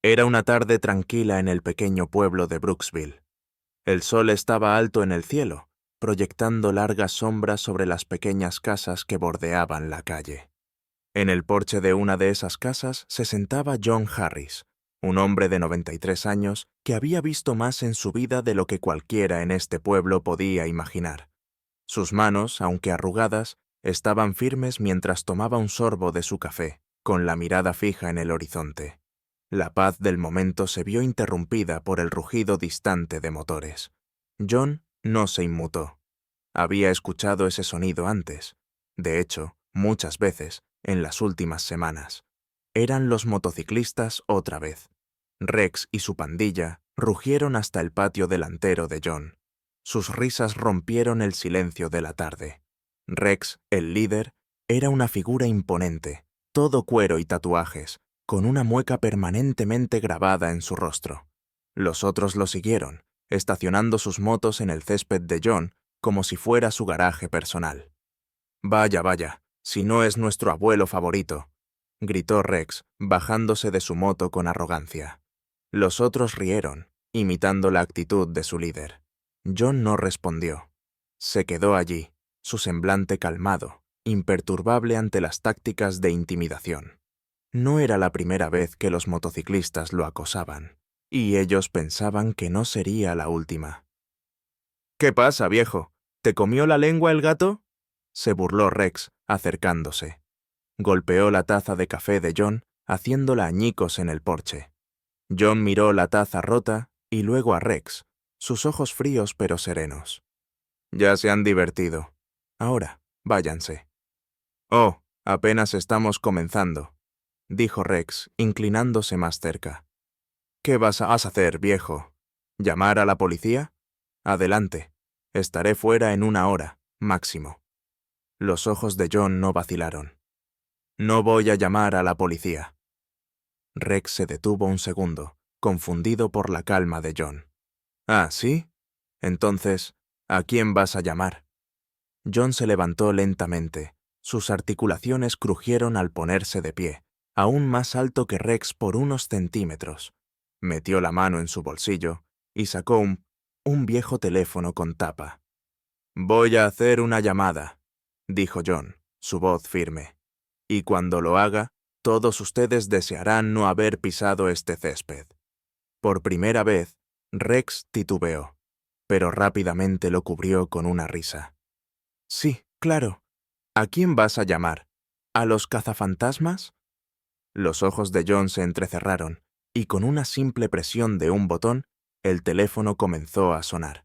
Era una tarde tranquila en el pequeño pueblo de Brooksville. El sol estaba alto en el cielo, proyectando largas sombras sobre las pequeñas casas que bordeaban la calle. En el porche de una de esas casas se sentaba John Harris, un hombre de 93 años que había visto más en su vida de lo que cualquiera en este pueblo podía imaginar. Sus manos, aunque arrugadas, estaban firmes mientras tomaba un sorbo de su café, con la mirada fija en el horizonte. La paz del momento se vio interrumpida por el rugido distante de motores. John no se inmutó. Había escuchado ese sonido antes. De hecho, muchas veces, en las últimas semanas. Eran los motociclistas otra vez. Rex y su pandilla rugieron hasta el patio delantero de John. Sus risas rompieron el silencio de la tarde. Rex, el líder, era una figura imponente, todo cuero y tatuajes, con una mueca permanentemente grabada en su rostro. Los otros lo siguieron, estacionando sus motos en el césped de John como si fuera su garaje personal. «Vaya, vaya, si no es nuestro abuelo favorito», gritó Rex, bajándose de su moto con arrogancia. Los otros rieron, imitando la actitud de su líder. John no respondió. Se quedó allí, su semblante calmado, imperturbable ante las tácticas de intimidación. No era la primera vez que los motociclistas lo acosaban, y ellos pensaban que no sería la última. «¿Qué pasa, viejo? ¿Te comió la lengua el gato?», se burló Rex, acercándose. Golpeó la taza de café de John, haciéndola añicos en el porche. John miró la taza rota y luego a Rex, sus ojos fríos pero serenos. «Ya se han divertido. Ahora, váyanse». «Oh, apenas estamos comenzando», dijo Rex, inclinándose más cerca. «¿Qué vas a hacer, viejo? ¿Llamar a la policía? Adelante. Estaré fuera en 1 hora, máximo». Los ojos de John no vacilaron. «No voy a llamar a la policía». Rex se detuvo un segundo, confundido por la calma de John. «¿Ah, sí? Entonces, ¿a quién vas a llamar?». John se levantó lentamente. Sus articulaciones crujieron al ponerse de pie, aún más alto que Rex por unos centímetros. Metió la mano en su bolsillo y sacó un viejo teléfono con tapa. «Voy a hacer una llamada», dijo John, su voz firme. «Y cuando lo haga, todos ustedes desearán no haber pisado este césped». Por primera vez, Rex titubeó, pero rápidamente lo cubrió con una risa. «Sí, claro. ¿A quién vas a llamar? ¿A los cazafantasmas?». Los ojos de John se entrecerraron, y con una simple presión de un botón, el teléfono comenzó a sonar.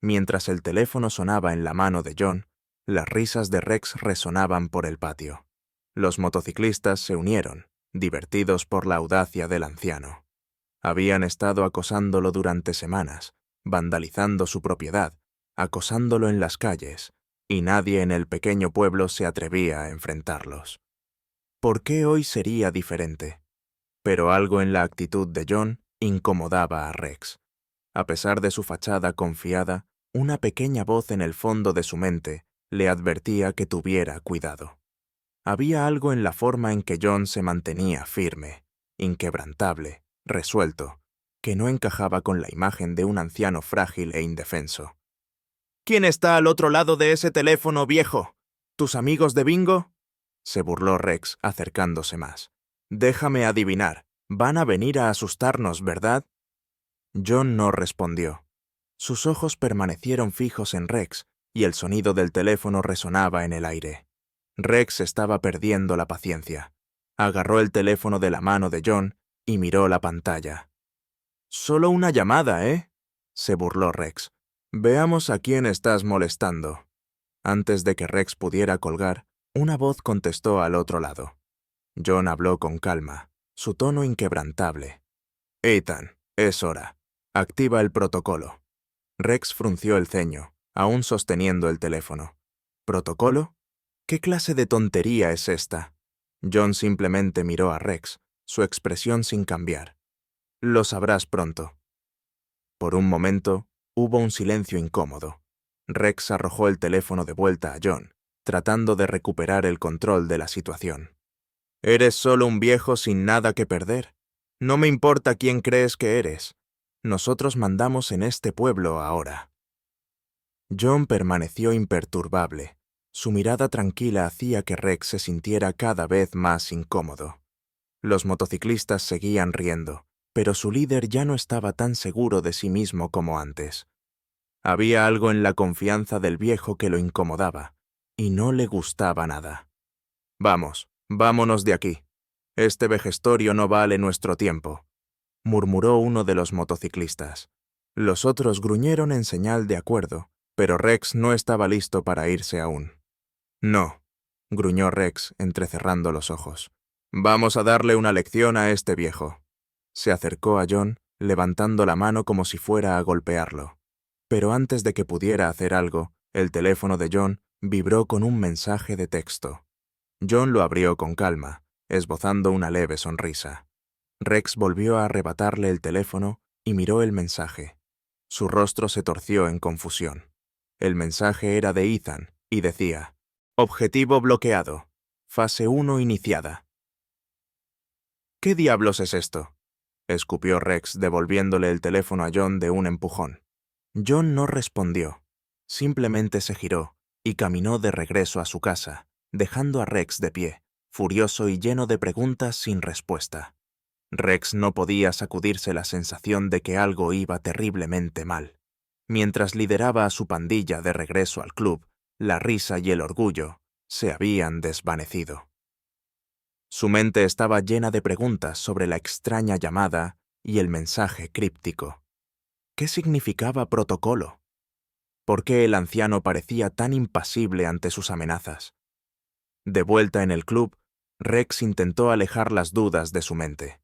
Mientras el teléfono sonaba en la mano de John, las risas de Rex resonaban por el patio. Los motociclistas se unieron, divertidos por la audacia del anciano. Habían estado acosándolo durante semanas, vandalizando su propiedad, acosándolo en las calles, y nadie en el pequeño pueblo se atrevía a enfrentarlos. ¿Por qué hoy sería diferente? Pero algo en la actitud de John incomodaba a Rex. A pesar de su fachada confiada, una pequeña voz en el fondo de su mente le advertía que tuviera cuidado. Había algo en la forma en que John se mantenía firme, inquebrantable, resuelto, que no encajaba con la imagen de un anciano frágil e indefenso. «¿Quién está al otro lado de ese teléfono, viejo? ¿Tus amigos de bingo?», se burló Rex, acercándose más. «Déjame adivinar, van a venir a asustarnos, ¿verdad?». John no respondió. Sus ojos permanecieron fijos en Rex, y el sonido del teléfono resonaba en el aire. Rex estaba perdiendo la paciencia. Agarró el teléfono de la mano de John y miró la pantalla. «Solo una llamada, ¿eh?», se burló Rex. «Veamos a quién estás molestando». Antes de que Rex pudiera colgar, una voz contestó al otro lado. John habló con calma, su tono inquebrantable. «Ethan, es hora. Activa el protocolo». Rex frunció el ceño, aún sosteniendo el teléfono. «¿Protocolo? ¿Qué clase de tontería es esta?». John simplemente miró a Rex, su expresión sin cambiar. «Lo sabrás pronto». Por un momento, hubo un silencio incómodo. Rex arrojó el teléfono de vuelta a John, tratando de recuperar el control de la situación. «Eres solo un viejo sin nada que perder. No me importa quién crees que eres. Nosotros mandamos en este pueblo ahora. John permaneció imperturbable. Su mirada tranquila hacía que Rex se sintiera cada vez más incómodo. Los motociclistas seguían riendo, pero su líder ya no estaba tan seguro de sí mismo como antes. Había algo en la confianza del viejo que lo incomodaba, y no le gustaba nada. Vamos, vámonos de aquí. Este vejestorio no vale nuestro tiempo, murmuró uno de los motociclistas. Los otros gruñeron en señal de acuerdo, pero Rex no estaba listo para irse aún. No, gruñó Rex, entrecerrando los ojos. Vamos a darle una lección a este viejo. Se acercó a John, levantando la mano como si fuera a golpearlo. Pero antes de que pudiera hacer algo, el teléfono de John vibró con un mensaje de texto. John lo abrió con calma, esbozando una leve sonrisa. Rex volvió a arrebatarle el teléfono y miró el mensaje. Su rostro se torció en confusión. El mensaje era de Ethan y decía: Objetivo bloqueado. Fase 1 iniciada. ¿Qué diablos es esto?, escupió Rex, devolviéndole el teléfono a John de un empujón. John no respondió. Simplemente se giró y caminó de regreso a su casa, dejando a Rex de pie, furioso y lleno de preguntas sin respuesta. Rex no podía sacudirse la sensación de que algo iba terriblemente mal. Mientras lideraba a su pandilla de regreso al club, la risa y el orgullo se habían desvanecido. Su mente estaba llena de preguntas sobre la extraña llamada y el mensaje críptico. ¿Qué significaba protocolo? ¿Por qué el anciano parecía tan impasible ante sus amenazas? De vuelta en el club, Rex intentó alejar las dudas de su mente.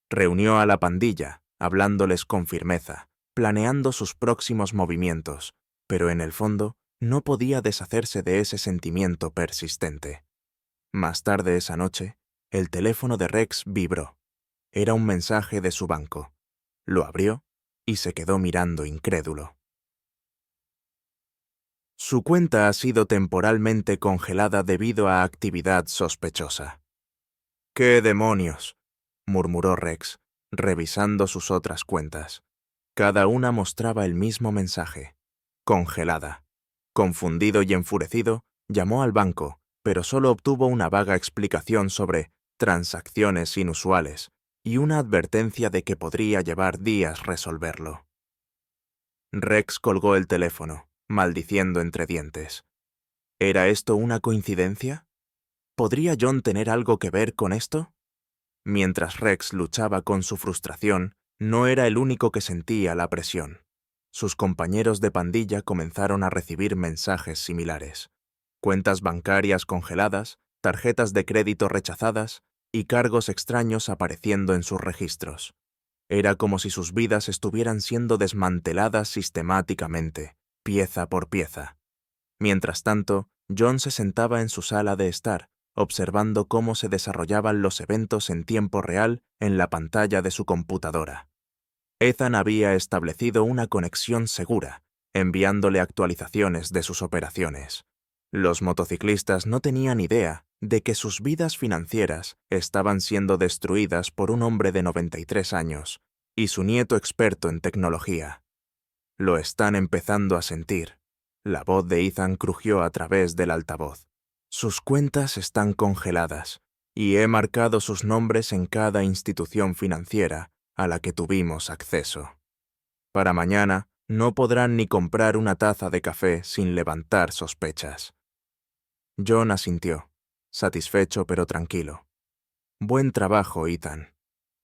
Reunió a la pandilla, hablándoles con firmeza, planeando sus próximos movimientos, pero en el fondo no podía deshacerse de ese sentimiento persistente. Más tarde esa noche, el teléfono de Rex vibró. Era un mensaje de su banco. Lo abrió y se quedó mirando incrédulo. Su cuenta ha sido temporalmente congelada debido a actividad sospechosa. ¡Qué demonios!, murmuró Rex, revisando sus otras cuentas. Cada una mostraba el mismo mensaje: congelada. Confundido y enfurecido, llamó al banco, pero solo obtuvo una vaga explicación sobre transacciones inusuales y una advertencia de que podría llevar días resolverlo. Rex colgó el teléfono, maldiciendo entre dientes. ¿Era esto una coincidencia? ¿Podría John tener algo que ver con esto? Mientras Rex luchaba con su frustración, no era el único que sentía la presión. Sus compañeros de pandilla comenzaron a recibir mensajes similares. Cuentas bancarias congeladas, tarjetas de crédito rechazadas y cargos extraños apareciendo en sus registros. Era como si sus vidas estuvieran siendo desmanteladas sistemáticamente, pieza por pieza. Mientras tanto, John se sentaba en su sala de estar, observando cómo se desarrollaban los eventos en tiempo real en la pantalla de su computadora. Ethan había establecido una conexión segura, enviándole actualizaciones de sus operaciones. Los motociclistas no tenían idea de que sus vidas financieras estaban siendo destruidas por un hombre de 93 años y su nieto experto en tecnología. Lo están empezando a sentir. La voz de Ethan crujió a través del altavoz. Sus cuentas están congeladas, y he marcado sus nombres en cada institución financiera a la que tuvimos acceso. Para mañana no podrán ni comprar una taza de café sin levantar sospechas. John asintió, satisfecho pero tranquilo. Buen trabajo, Ethan.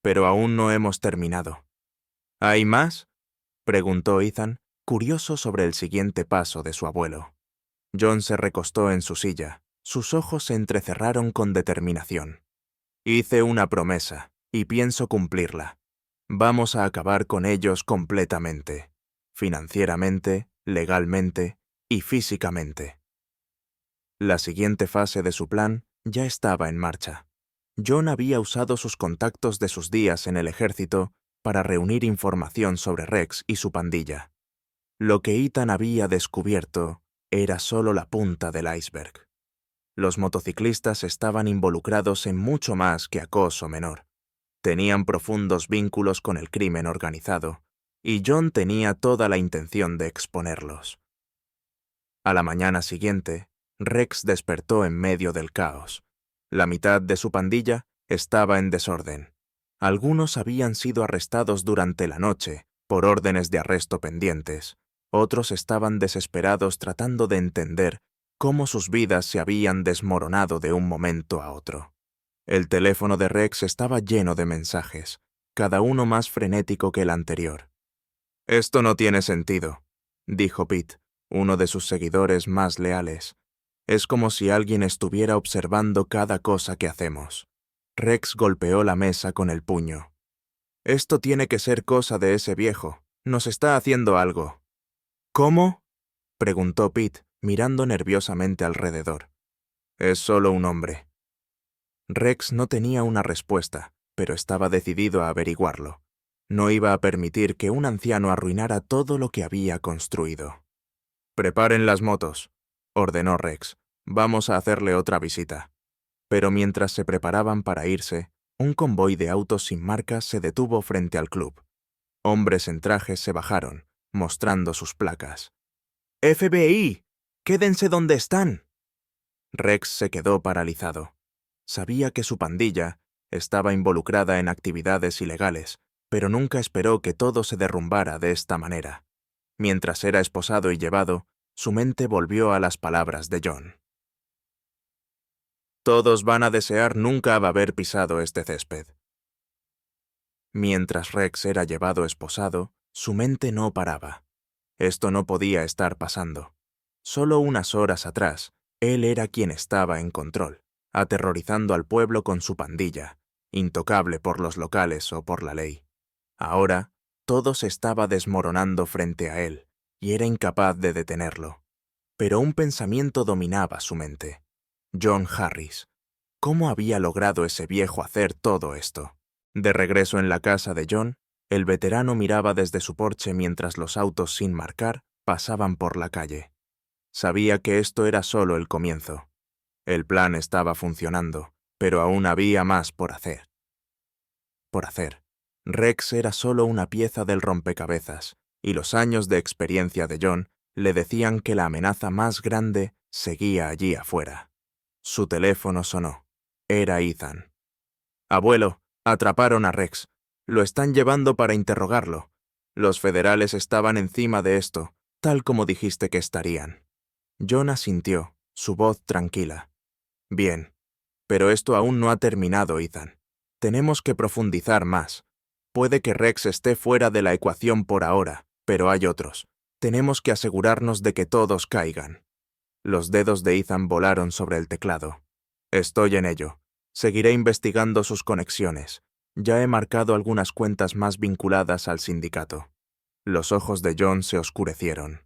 Pero aún no hemos terminado. ¿Hay más?, preguntó Ethan, curioso sobre el siguiente paso de su abuelo. John se recostó en su silla. Sus ojos se entrecerraron con determinación. Hice una promesa, y pienso cumplirla. Vamos a acabar con ellos completamente, financieramente, legalmente y físicamente. La siguiente fase de su plan ya estaba en marcha. John había usado sus contactos de sus días en el ejército para reunir información sobre Rex y su pandilla. Lo que Ethan había descubierto era solo la punta del iceberg. Los motociclistas estaban involucrados en mucho más que acoso menor. Tenían profundos vínculos con el crimen organizado, y John tenía toda la intención de exponerlos. A la mañana siguiente, Rex despertó en medio del caos. La mitad de su pandilla estaba en desorden. Algunos habían sido arrestados durante la noche por órdenes de arresto pendientes. Otros estaban desesperados tratando de entender cómo sus vidas se habían desmoronado de un momento a otro. El teléfono de Rex estaba lleno de mensajes, cada uno más frenético que el anterior. «Esto no tiene sentido», dijo Pete, uno de sus seguidores más leales. «Es como si alguien estuviera observando cada cosa que hacemos». Rex golpeó la mesa con el puño. «Esto tiene que ser cosa de ese viejo. Nos está haciendo algo». «¿Cómo?», preguntó Pete, mirando nerviosamente alrededor. «Es solo un hombre». Rex no tenía una respuesta, pero estaba decidido a averiguarlo. No iba a permitir que un anciano arruinara todo lo que había construido. «Preparen las motos», ordenó Rex. «Vamos a hacerle otra visita». Pero mientras se preparaban para irse, un convoy de autos sin marcas se detuvo frente al club. Hombres en trajes se bajaron, mostrando sus placas. «FBI, quédense donde están». Rex se quedó paralizado. Sabía que su pandilla estaba involucrada en actividades ilegales, pero nunca esperó que todo se derrumbara de esta manera. Mientras era esposado y llevado, su mente volvió a las palabras de John. «Todos van a desear nunca haber pisado este césped». Mientras Rex era llevado esposado, su mente no paraba. Esto no podía estar pasando. Solo unas horas atrás, él era quien estaba en control, aterrorizando al pueblo con su pandilla, intocable por los locales o por la ley. Ahora, todo se estaba desmoronando frente a él, y era incapaz de detenerlo. Pero un pensamiento dominaba su mente. John Harris. ¿Cómo había logrado ese viejo hacer todo esto? De regreso en la casa de John, el veterano miraba desde su porche mientras los autos sin marcar pasaban por la calle. Sabía que esto era solo el comienzo. El plan estaba funcionando, pero aún había más por hacer. Rex era solo una pieza del rompecabezas, y los años de experiencia de John le decían que la amenaza más grande seguía allí afuera. Su teléfono sonó. Era Ethan. «Abuelo, atraparon a Rex. Lo están llevando para interrogarlo. Los federales estaban encima de esto, tal como dijiste que estarían». John asintió, su voz tranquila. «Bien, pero esto aún no ha terminado, Ethan. Tenemos que profundizar más. Puede que Rex esté fuera de la ecuación por ahora, pero hay otros. Tenemos que asegurarnos de que todos caigan». Los dedos de Ethan volaron sobre el teclado. «Estoy en ello. Seguiré investigando sus conexiones. Ya he marcado algunas cuentas más vinculadas al sindicato». Los ojos de John se oscurecieron.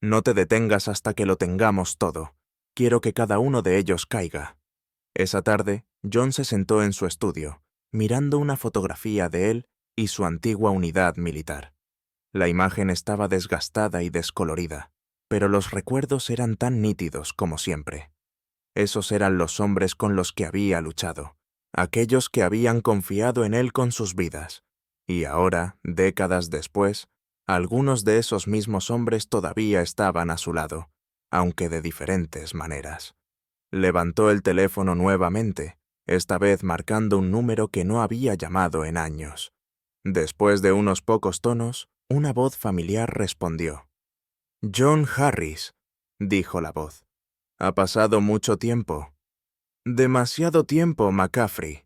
«No te detengas hasta que lo tengamos todo. Quiero que cada uno de ellos caiga». Esa tarde, John se sentó en su estudio, mirando una fotografía de él y su antigua unidad militar. La imagen estaba desgastada y descolorida, pero los recuerdos eran tan nítidos como siempre. Esos eran los hombres con los que había luchado, aquellos que habían confiado en él con sus vidas. Y ahora, décadas después, algunos de esos mismos hombres todavía estaban a su lado, aunque de diferentes maneras. Levantó el teléfono nuevamente, esta vez marcando un número que no había llamado en años. Después de unos pocos tonos, una voz familiar respondió. «John Harris», dijo la voz. «Ha pasado mucho tiempo». «Demasiado tiempo, McCaffrey»,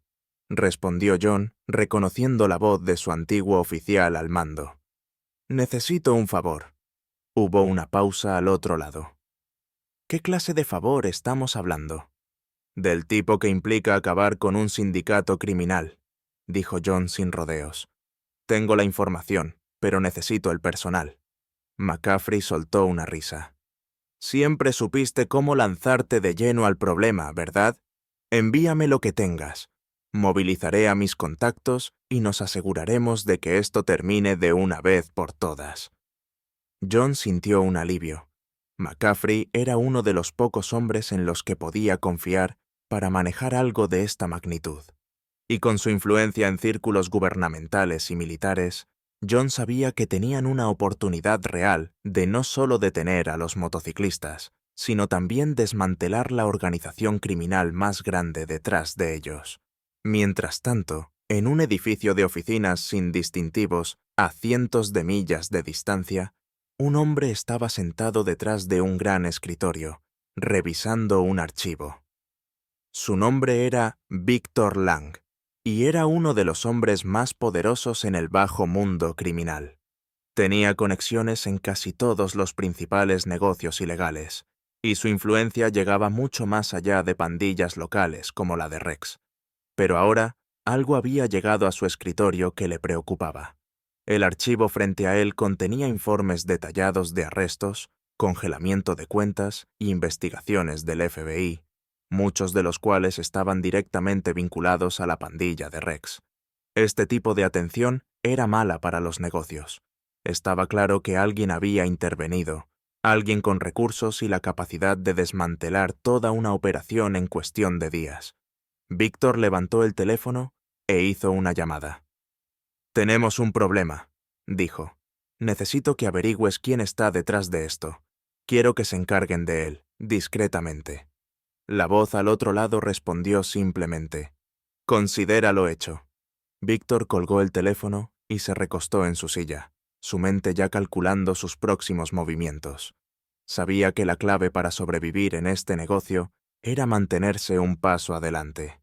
respondió John, reconociendo la voz de su antiguo oficial al mando. «Necesito un favor». Hubo una pausa al otro lado. «¿Qué clase de favor estamos hablando?» «Del tipo que implica acabar con un sindicato criminal», dijo John sin rodeos. «Tengo la información, pero necesito el personal». McCaffrey soltó una risa. «Siempre supiste cómo lanzarte de lleno al problema, ¿verdad? Envíame lo que tengas. Movilizaré a mis contactos y nos aseguraremos de que esto termine de una vez por todas». John sintió un alivio. McCaffrey era uno de los pocos hombres en los que podía confiar para manejar algo de esta magnitud. Y con su influencia en círculos gubernamentales y militares, John sabía que tenían una oportunidad real de no solo detener a los motociclistas, sino también desmantelar la organización criminal más grande detrás de ellos. Mientras tanto, en un edificio de oficinas sin distintivos, a cientos de millas de distancia, un hombre estaba sentado detrás de un gran escritorio, revisando un archivo. Su nombre era Victor Lang, y era uno de los hombres más poderosos en el bajo mundo criminal. Tenía conexiones en casi todos los principales negocios ilegales, y su influencia llegaba mucho más allá de pandillas locales como la de Rex. Pero ahora, algo había llegado a su escritorio que le preocupaba. El archivo frente a él contenía informes detallados de arrestos, congelamiento de cuentas e investigaciones del FBI, muchos de los cuales estaban directamente vinculados a la pandilla de Rex. Este tipo de atención era mala para los negocios. Estaba claro que alguien había intervenido, alguien con recursos y la capacidad de desmantelar toda una operación en cuestión de días. Víctor levantó el teléfono e hizo una llamada. «Tenemos un problema», dijo. «Necesito que averigües quién está detrás de esto. Quiero que se encarguen de él, discretamente». La voz al otro lado respondió simplemente: «Considéralo hecho». Víctor colgó el teléfono y se recostó en su silla, su mente ya calculando sus próximos movimientos. Sabía que la clave para sobrevivir en este negocio era mantenerse un paso adelante.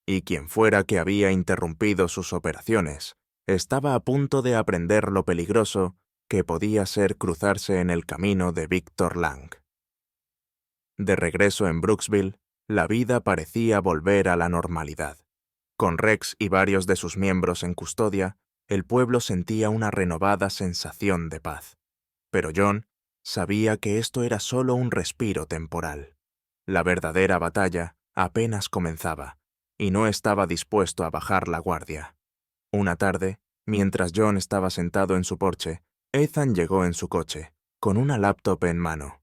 Y quien fuera que había interrumpido sus operaciones, estaba a punto de aprender lo peligroso que podía ser cruzarse en el camino de Victor Lang. De regreso en Brooksville, la vida parecía volver a la normalidad. Con Rex y varios de sus miembros en custodia, el pueblo sentía una renovada sensación de paz. Pero John sabía que esto era solo un respiro temporal. La verdadera batalla apenas comenzaba, y no estaba dispuesto a bajar la guardia. Una tarde, mientras John estaba sentado en su porche, Ethan llegó en su coche, con una laptop en mano.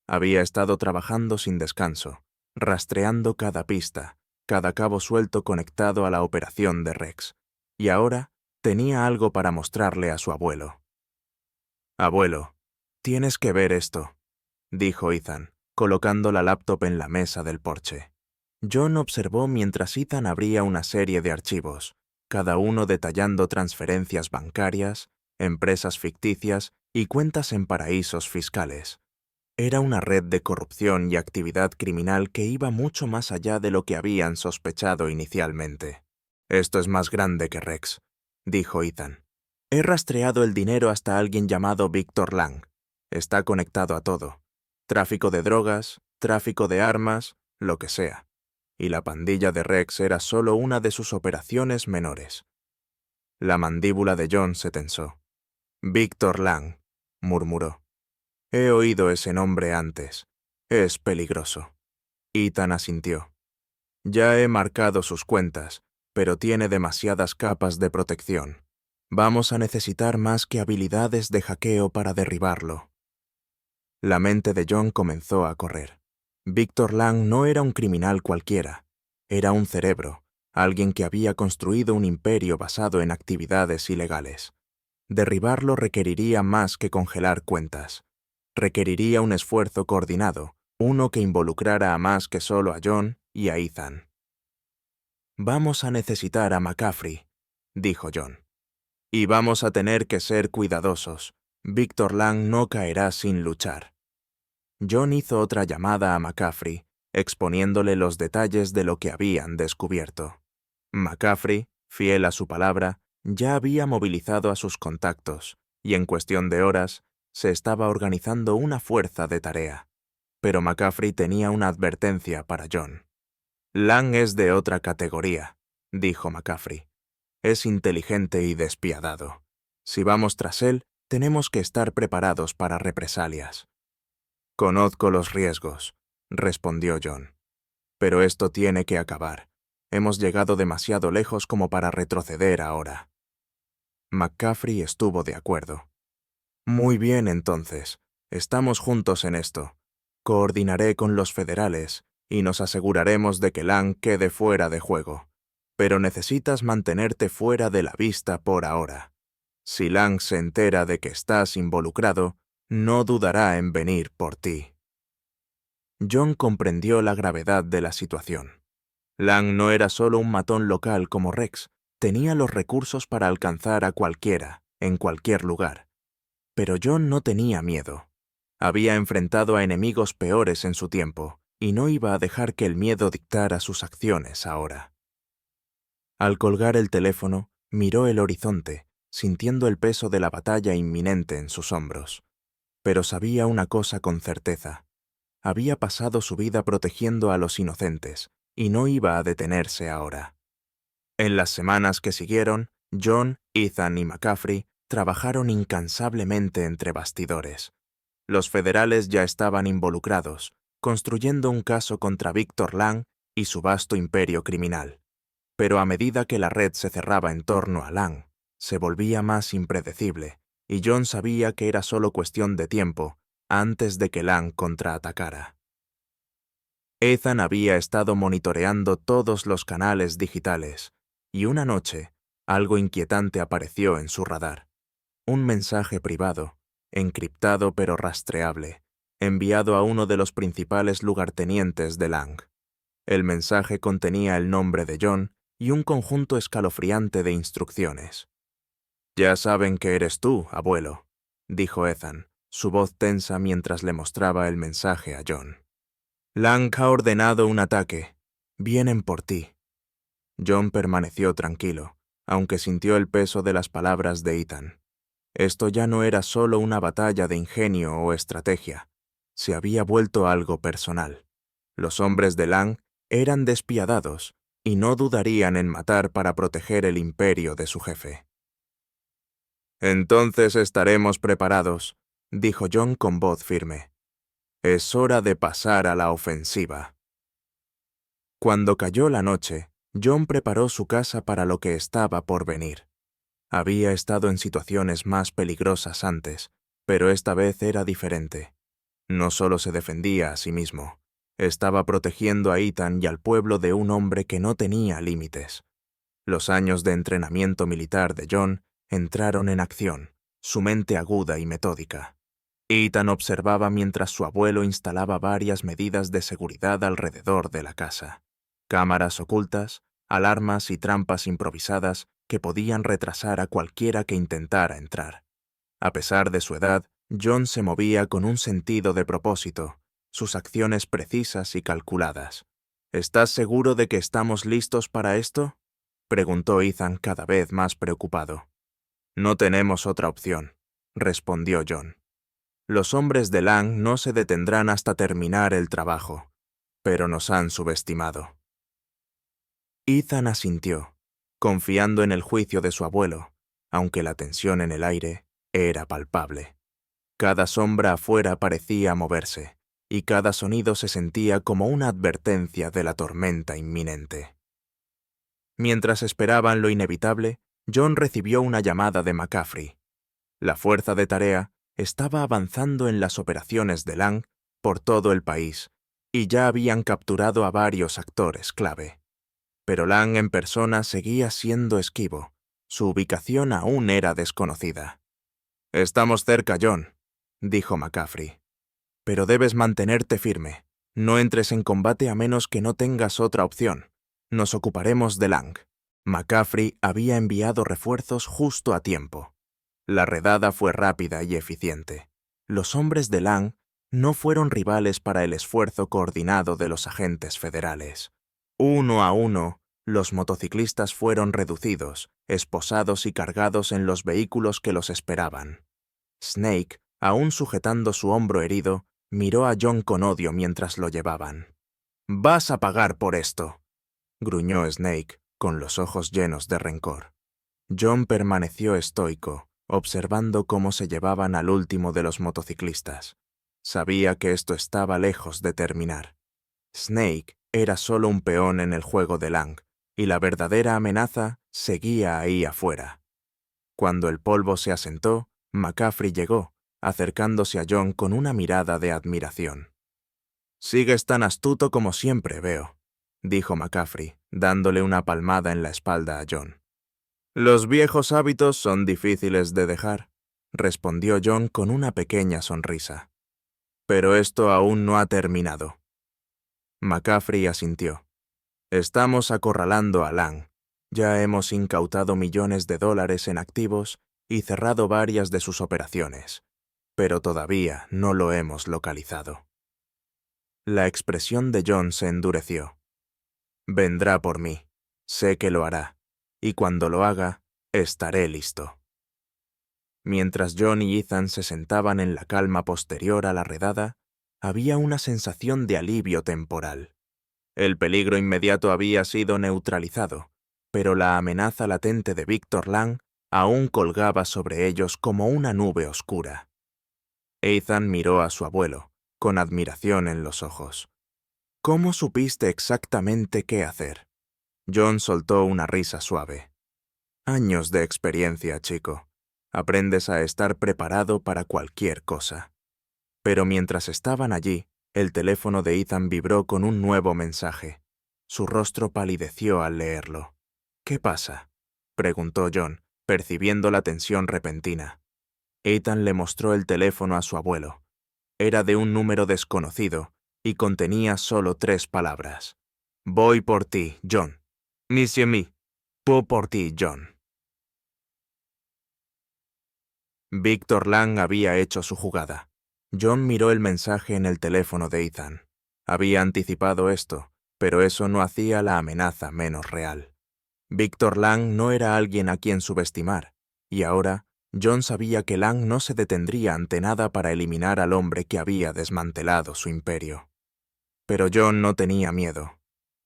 Había estado trabajando sin descanso, rastreando cada pista, cada cabo suelto conectado a la operación de Rex, y ahora tenía algo para mostrarle a su abuelo. «Abuelo, tienes que ver esto», dijo Ethan, colocando la laptop en la mesa del porche. John observó mientras Ethan abría una serie de archivos, cada uno detallando transferencias bancarias, empresas ficticias y cuentas en paraísos fiscales. Era una red de corrupción y actividad criminal que iba mucho más allá de lo que habían sospechado inicialmente. «Esto es más grande que Rex», dijo Ethan. «He rastreado el dinero hasta alguien llamado Victor Lang. Está conectado a todo. Tráfico de drogas, tráfico de armas, lo que sea. Y la pandilla de Rex era solo una de sus operaciones menores». La mandíbula de John se tensó. «Victor Lang», murmuró. «He oído ese nombre antes. Es peligroso». Ethan asintió. «Ya he marcado sus cuentas, pero tiene demasiadas capas de protección. Vamos a necesitar más que habilidades de hackeo para derribarlo». La mente de John comenzó a correr. Victor Lang no era un criminal cualquiera. Era un cerebro, alguien que había construido un imperio basado en actividades ilegales. Derribarlo requeriría más que congelar cuentas. Requeriría un esfuerzo coordinado, uno que involucrara a más que solo a John y a Ethan. «Vamos a necesitar a McCaffrey», dijo John. «Y vamos a tener que ser cuidadosos. Victor Lang no caerá sin luchar». John hizo otra llamada a McCaffrey, exponiéndole los detalles de lo que habían descubierto. McCaffrey, fiel a su palabra, ya había movilizado a sus contactos, y en cuestión de horas, se estaba organizando una fuerza de tarea. Pero McCaffrey tenía una advertencia para John. «Lang es de otra categoría», dijo McCaffrey. «Es inteligente y despiadado. Si vamos tras él, tenemos que estar preparados para represalias». «Conozco los riesgos», respondió John. «Pero esto tiene que acabar. Hemos llegado demasiado lejos como para retroceder ahora». McCaffrey estuvo de acuerdo. «Muy bien, entonces. Estamos juntos en esto. Coordinaré con los federales y nos aseguraremos de que Lang quede fuera de juego. pero necesitas mantenerte fuera de la vista por ahora. Si Lang se entera de que estás involucrado, no dudará en venir por ti». John comprendió la gravedad de la situación. Lang no era solo un matón local como Rex, tenía los recursos para alcanzar a cualquiera, en cualquier lugar. Pero John no tenía miedo. Había enfrentado a enemigos peores en su tiempo, y no iba a dejar que el miedo dictara sus acciones ahora. Al colgar el teléfono, miró el horizonte, sintiendo el peso de la batalla inminente en sus hombros. Pero sabía una cosa con certeza. Había pasado su vida protegiendo a los inocentes, y no iba a detenerse ahora. En las semanas que siguieron, John, Ethan y McCaffrey trabajaron incansablemente entre bastidores. Los federales ya estaban involucrados, construyendo un caso contra Victor Lang y su vasto imperio criminal. Pero a medida que la red se cerraba en torno a Lang, se volvía más impredecible, y John sabía que era solo cuestión de tiempo antes de que Lang contraatacara. Ethan había estado monitoreando todos los canales digitales, y una noche, algo inquietante apareció en su radar. Un mensaje privado, encriptado pero rastreable, enviado a uno de los principales lugartenientes de Lang. El mensaje contenía el nombre de John y un conjunto escalofriante de instrucciones. «Ya saben que eres tú, abuelo», dijo Ethan, su voz tensa mientras le mostraba el mensaje a John. «Lang ha ordenado un ataque. Vienen por ti». John permaneció tranquilo, aunque sintió el peso de las palabras de Ethan. Esto ya no era solo una batalla de ingenio o estrategia. Se había vuelto algo personal. Los hombres de Lang eran despiadados y no dudarían en matar para proteger el imperio de su jefe. «Entonces estaremos preparados», dijo John con voz firme. «Es hora de pasar a la ofensiva». Cuando cayó la noche, John preparó su casa para lo que estaba por venir. Había estado en situaciones más peligrosas antes, pero esta vez era diferente. No solo se defendía a sí mismo, estaba protegiendo a Ethan y al pueblo de un hombre que no tenía límites. Los años de entrenamiento militar de John entraron en acción, su mente aguda y metódica. Ethan observaba mientras su abuelo instalaba varias medidas de seguridad alrededor de la casa. Cámaras ocultas, alarmas y trampas improvisadas que podían retrasar a cualquiera que intentara entrar. A pesar de su edad, John se movía con un sentido de propósito, sus acciones precisas y calculadas. «¿Estás seguro de que estamos listos para esto?», preguntó Ethan cada vez más preocupado. «No tenemos otra opción», respondió John. «Los hombres de Lang no se detendrán hasta terminar el trabajo, pero nos han subestimado». Ethan asintió, confiando en el juicio de su abuelo, aunque la tensión en el aire era palpable. Cada sombra afuera parecía moverse, y cada sonido se sentía como una advertencia de la tormenta inminente. Mientras esperaban lo inevitable, John recibió una llamada de McCaffrey. La fuerza de tarea estaba avanzando en las operaciones de Lang por todo el país, y ya habían capturado a varios actores clave. Pero Lang en persona seguía siendo esquivo. Su ubicación aún era desconocida. «Estamos cerca, John», dijo McCaffrey. «Pero debes mantenerte firme. No entres en combate a menos que no tengas otra opción. Nos ocuparemos de Lang». McCaffrey había enviado refuerzos justo a tiempo. La redada fue rápida y eficiente. Los hombres de Lang no fueron rivales para el esfuerzo coordinado de los agentes federales. Uno a uno, los motociclistas fueron reducidos, esposados y cargados en los vehículos que los esperaban. Snake, aún sujetando su hombro herido, miró a John con odio mientras lo llevaban. «Vas a pagar por esto», gruñó Snake, con los ojos llenos de rencor. John permaneció estoico, observando cómo se llevaban al último de los motociclistas. Sabía que esto estaba lejos de terminar. Snake era solo un peón en el juego de Lang, y la verdadera amenaza seguía ahí afuera. Cuando el polvo se asentó, McCaffrey llegó, acercándose a John con una mirada de admiración. «Sigues tan astuto como siempre, veo», dijo McCaffrey, dándole una palmada en la espalda a John. «Los viejos hábitos son difíciles de dejar», respondió John con una pequeña sonrisa. «Pero esto aún no ha terminado». McCaffrey asintió. «Estamos acorralando a Lang. Ya hemos incautado millones de dólares en activos y cerrado varias de sus operaciones, pero todavía no lo hemos localizado». La expresión de John se endureció. «Vendrá por mí. Sé que lo hará. Y cuando lo haga, estaré listo». Mientras John y Ethan se sentaban en la calma posterior a la redada, había una sensación de alivio temporal. El peligro inmediato había sido neutralizado, pero la amenaza latente de Victor Lang aún colgaba sobre ellos como una nube oscura. Ethan miró a su abuelo, con admiración en los ojos. «¿Cómo supiste exactamente qué hacer?» John soltó una risa suave. «Años de experiencia, chico. Aprendes a estar preparado para cualquier cosa». Pero mientras estaban allí, el teléfono de Ethan vibró con un nuevo mensaje. Su rostro palideció al leerlo. «¿Qué pasa?», preguntó John, percibiendo la tensión repentina. Ethan le mostró el teléfono a su abuelo. Era de un número desconocido y contenía solo 3 palabras. «Voy por ti, John. Monsieur me. Voy por ti, John». Victor Lang había hecho su jugada. John miró el mensaje en el teléfono de Ethan. Había anticipado esto, pero eso no hacía la amenaza menos real. Victor Lang no era alguien a quien subestimar, y ahora John sabía que Lang no se detendría ante nada para eliminar al hombre que había desmantelado su imperio. Pero John no tenía miedo.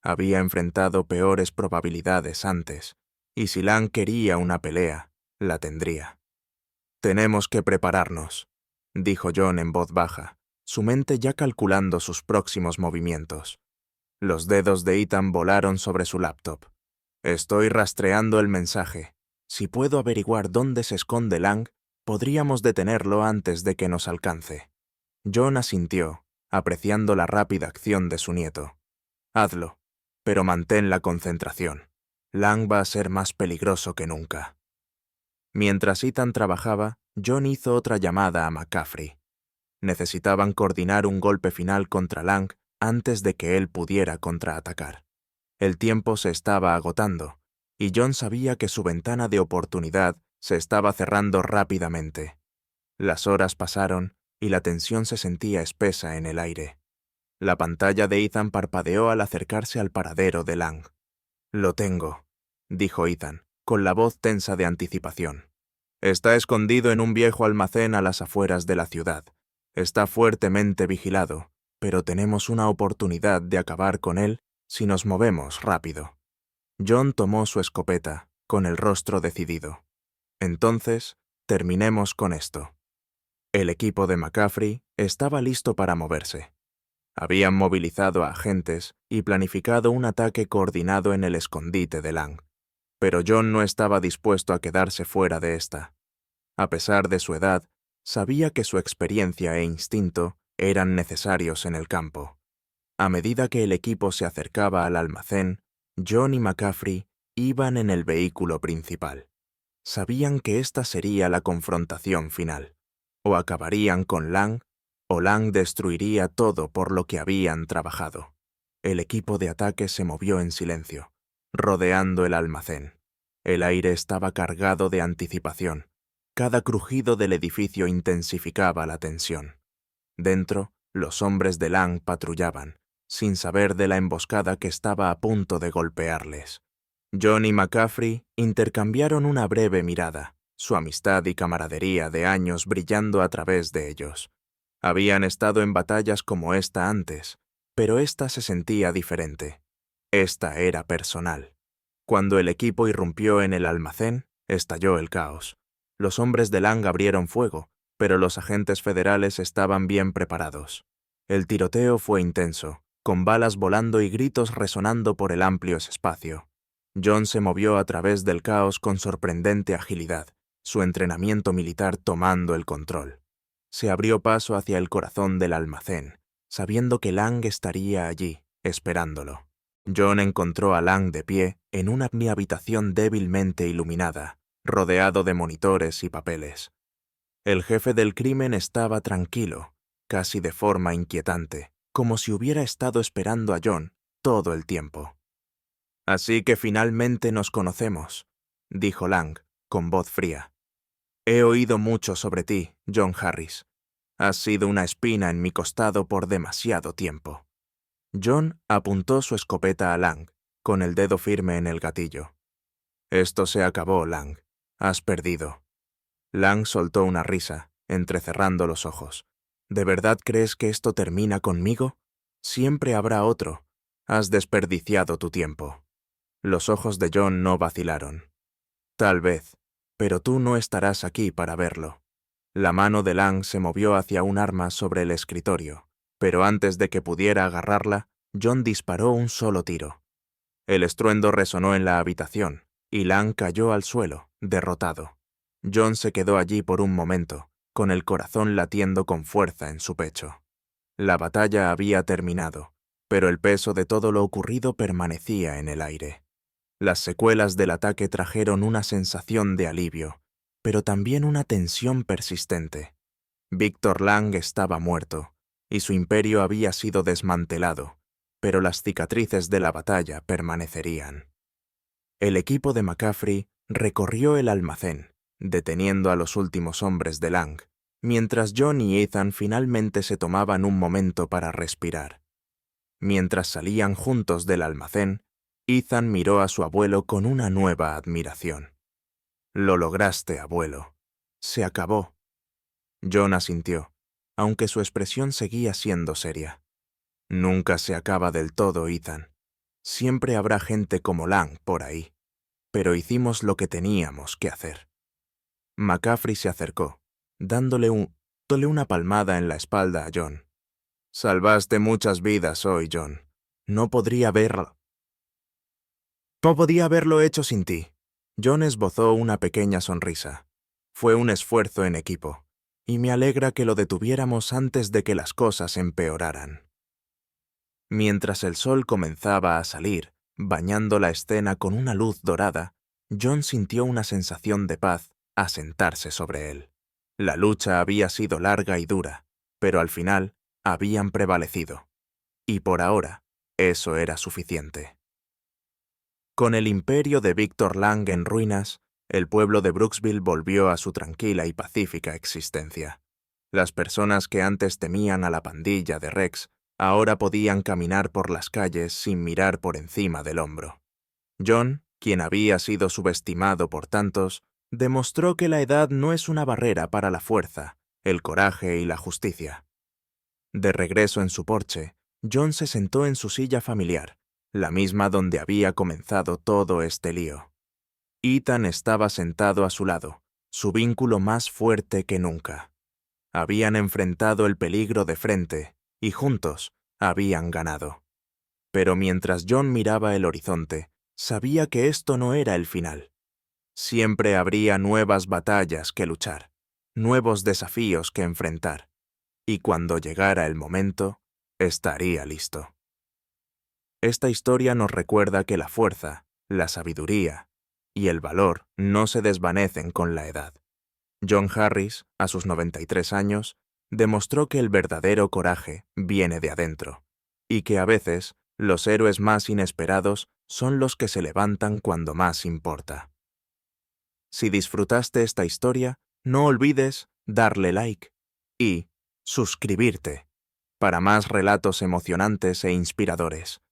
Había enfrentado peores probabilidades antes, y si Lang quería una pelea, la tendría. «Tenemos que prepararnos», dijo John en voz baja, su mente ya calculando sus próximos movimientos. Los dedos de Ethan volaron sobre su laptop. «Estoy rastreando el mensaje. Si puedo averiguar dónde se esconde Lang, podríamos detenerlo antes de que nos alcance». John asintió, apreciando la rápida acción de su nieto. «Hazlo, pero mantén la concentración. Lang va a ser más peligroso que nunca». Mientras Ethan trabajaba, John hizo otra llamada a McCaffrey. Necesitaban coordinar un golpe final contra Lang antes de que él pudiera contraatacar. El tiempo se estaba agotando, y John sabía que su ventana de oportunidad se estaba cerrando rápidamente. Las horas pasaron y la tensión se sentía espesa en el aire. La pantalla de Ethan parpadeó al acercarse al paradero de Lang. «Lo tengo», dijo Ethan, con la voz tensa de anticipación. «Está escondido en un viejo almacén a las afueras de la ciudad. Está fuertemente vigilado, pero tenemos una oportunidad de acabar con él si nos movemos rápido». John tomó su escopeta, con el rostro decidido. «Entonces, terminemos con esto». El equipo de McCaffrey estaba listo para moverse. Habían movilizado a agentes y planificado un ataque coordinado en el escondite de Lang. Pero John no estaba dispuesto a quedarse fuera de esta. A pesar de su edad, sabía que su experiencia e instinto eran necesarios en el campo. A medida que el equipo se acercaba al almacén, John y McCaffrey iban en el vehículo principal. Sabían que esta sería la confrontación final. O acabarían con Lang, o Lang destruiría todo por lo que habían trabajado. El equipo de ataque se movió en silencio, rodeando el almacén. El aire estaba cargado de anticipación. Cada crujido del edificio intensificaba la tensión. Dentro, los hombres de Lang patrullaban, sin saber de la emboscada que estaba a punto de golpearles. John y McCaffrey intercambiaron una breve mirada, su amistad y camaradería de años brillando a través de ellos. Habían estado en batallas como esta antes, pero esta se sentía diferente. Esta era personal. Cuando el equipo irrumpió en el almacén, estalló el caos. Los hombres de Lang abrieron fuego, pero los agentes federales estaban bien preparados. El tiroteo fue intenso, con balas volando y gritos resonando por el amplio espacio. John se movió a través del caos con sorprendente agilidad, su entrenamiento militar tomando el control. Se abrió paso hacia el corazón del almacén, sabiendo que Lang estaría allí, esperándolo. Jon encontró a Lang de pie en una habitación débilmente iluminada, rodeado de monitores y papeles. El jefe del crimen estaba tranquilo, casi de forma inquietante, como si hubiera estado esperando a Jon todo el tiempo. «Así que finalmente nos conocemos», dijo Lang, con voz fría. «He oído mucho sobre ti, Jon Harris. Has sido una espina en mi costado por demasiado tiempo». Jon apuntó su escopeta a Lang, con el dedo firme en el gatillo. «Esto se acabó, Lang. Has perdido». Lang soltó una risa, entrecerrando los ojos. «¿De verdad crees que esto termina conmigo? Siempre habrá otro. Has desperdiciado tu tiempo». Los ojos de Jon no vacilaron. «Tal vez, pero tú no estarás aquí para verlo». La mano de Lang se movió hacia un arma sobre el escritorio, pero antes de que pudiera agarrarla, Jon disparó un solo tiro. El estruendo resonó en la habitación, y Lang cayó al suelo, derrotado. Jon se quedó allí por un momento, con el corazón latiendo con fuerza en su pecho. La batalla había terminado, pero el peso de todo lo ocurrido permanecía en el aire. Las secuelas del ataque trajeron una sensación de alivio, pero también una tensión persistente. Victor Lang estaba muerto, y su imperio había sido desmantelado, pero las cicatrices de la batalla permanecerían. El equipo de McCaffrey recorrió el almacén, deteniendo a los últimos hombres de Lang, mientras Jon y Ethan finalmente se tomaban un momento para respirar. Mientras salían juntos del almacén, Ethan miró a su abuelo con una nueva admiración. «Lo lograste, abuelo. Se acabó». Jon asintió, aunque su expresión seguía siendo seria. «Nunca se acaba del todo, Ethan. Siempre habrá gente como Lang por ahí. Pero hicimos lo que teníamos que hacer». McCaffrey se acercó, dándole una palmada en la espalda a Jon. «Salvaste muchas vidas hoy, Jon. No podría haberlo hecho sin ti». Jon esbozó una pequeña sonrisa. «Fue un esfuerzo en equipo, y me alegra que lo detuviéramos antes de que las cosas empeoraran». Mientras el sol comenzaba a salir, bañando la escena con una luz dorada, Jon sintió una sensación de paz asentarse sobre él. La lucha había sido larga y dura, pero al final habían prevalecido. Y por ahora, eso era suficiente. Con el imperio de Victor Lang en ruinas, el pueblo de Brooksville volvió a su tranquila y pacífica existencia. Las personas que antes temían a la pandilla de Rex ahora podían caminar por las calles sin mirar por encima del hombro. Jon, quien había sido subestimado por tantos, demostró que la edad no es una barrera para la fuerza, el coraje y la justicia. De regreso en su porche, Jon se sentó en su silla familiar, la misma donde había comenzado todo este lío. Ethan estaba sentado a su lado, su vínculo más fuerte que nunca. Habían enfrentado el peligro de frente, y juntos habían ganado. Pero mientras Jon miraba el horizonte, sabía que esto no era el final. Siempre habría nuevas batallas que luchar, nuevos desafíos que enfrentar, y cuando llegara el momento, estaría listo. Esta historia nos recuerda que la fuerza, la sabiduría y el valor no se desvanecen con la edad. Jon Harris, a sus 93 años, demostró que el verdadero coraje viene de adentro, y que a veces los héroes más inesperados son los que se levantan cuando más importa. Si disfrutaste esta historia, no olvides darle like y suscribirte para más relatos emocionantes e inspiradores.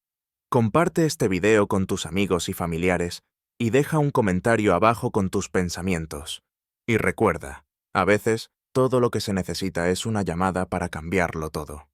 Comparte este video con tus amigos y familiares y deja un comentario abajo con tus pensamientos. Y recuerda, a veces todo lo que se necesita es una llamada para cambiarlo todo.